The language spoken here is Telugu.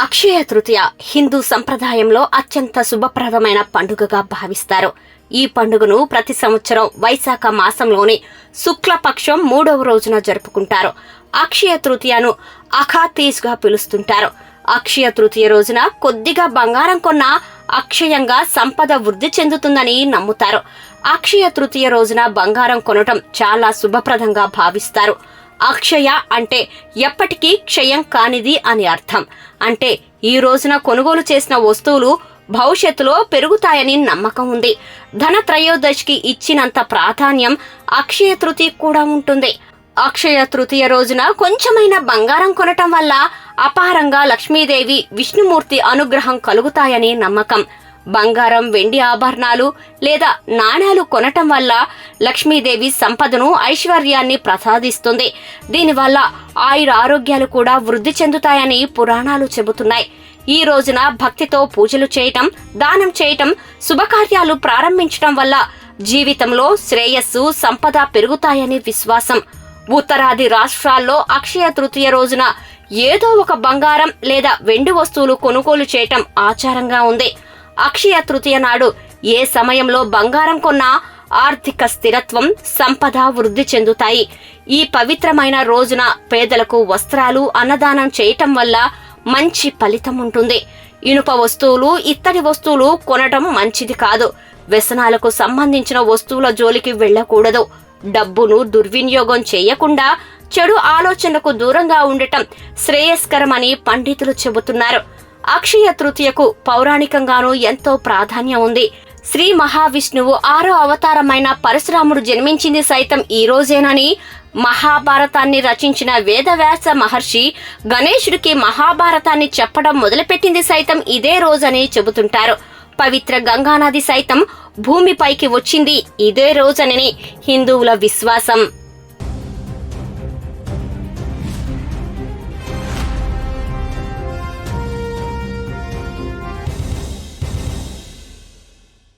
అక్షయ తృతీయ హిందూ సంప్రదాయంలో అత్యంత శుభప్రదమైన పండుగగా భావిస్తారు. ఈ పండుగను ప్రతి సంవత్సరం వైశాఖ మాసంలోని శుక్లపక్షం 3వ రోజున జరుపుకుంటారు. అక్షయ తృతీయను అఖాతీజ్గా పిలుస్తుంటారు. అక్షయ తృతీయ రోజున కొద్దిగా బంగారం కొన్నా అక్షయంగా సంపద వృద్ధి చెందుతుందని నమ్ముతారు. అక్షయ తృతీయ రోజున బంగారం కొనటం చాలా శుభప్రదంగా భావిస్తారు. అక్షయ అంటే ఎప్పటికీ క్షయం కానిది అని అర్థం. అంటే ఈ రోజున కొనుగోలు చేసిన వస్తువులు భవిష్యత్తులో పెరుగుతాయని నమ్మకం ఉంది. ధన త్రయోదశికి ఇచ్చినంత ప్రాధాన్యం అక్షయ తృతీయ కూడా ఉంటుంది. అక్షయ తృతీయ రోజున కొంచెమైనా బంగారం కొనటం వల్ల అపారంగా లక్ష్మీదేవి, విష్ణుమూర్తి అనుగ్రహం కలుగుతాయని నమ్మకం. బంగారం, వెండి ఆభరణాలు లేదా నాణేలు కొనటం వల్ల లక్ష్మీదేవి సంపదను, ఐశ్వర్యాన్ని ప్రసాదిస్తుంది. దీనివల్ల ఆయురారోగ్యాలు కూడా వృద్ధి చెందుతాయని పురాణాలు చెబుతున్నాయి. ఈ రోజున భక్తితో పూజలు చేయటం, దానం చేయటం, శుభకార్యాలు ప్రారంభించటం వల్ల జీవితంలో శ్రేయస్సు, సంపద పెరుగుతాయని విశ్వాసం. ఉత్తరాది రాష్ట్రాల్లో అక్షయ తృతీయ రోజున ఏదో ఒక బంగారం లేదా వెండి వస్తువులు కొనుగోలు చేయటం ఆచారంగా ఉంది. అక్షయ తృతీయ నాడు ఏ సమయంలో బంగారం కొన్నా ఆర్థిక స్థిరత్వం, సంపద వృద్ధి చెందుతాయి. ఈ పవిత్రమైన రోజున పేదలకు వస్త్రాలు, అన్నదానం చేయటం వల్ల మంచి ఫలితం ఉంటుంది. ఇనుప వస్తువులు, ఇత్తడి వస్తువులు కొనటం మంచిది కాదు. వ్యసనాలకు సంబంధించిన వస్తువుల జోలికి వెళ్ళకూడదు. డబ్బును దుర్వినియోగం చేయకుండా చెడు ఆలోచనలకు దూరంగా ఉండటం శ్రేయస్కరమని పండితులు చెబుతున్నారు. అక్షయ తృతీయకు పౌరాణికంగానూ ఎంతో ప్రాధాన్యం ఉంది. శ్రీ మహావిష్ణువు 6వ అవతారమైన పరశురాముడు జన్మించింది సైతం ఈ రోజేనని, మహాభారతాన్ని రచించిన వేదవ్యాస మహర్షి గణేశుడికి మహాభారతాన్ని చెప్పడం మొదలుపెట్టింది సైతం ఇదే రోజని చెబుతుంటారు. పవిత్ర గంగానది సైతం భూమిపైకి వచ్చింది ఇదే రోజనని హిందువుల విశ్వాసం.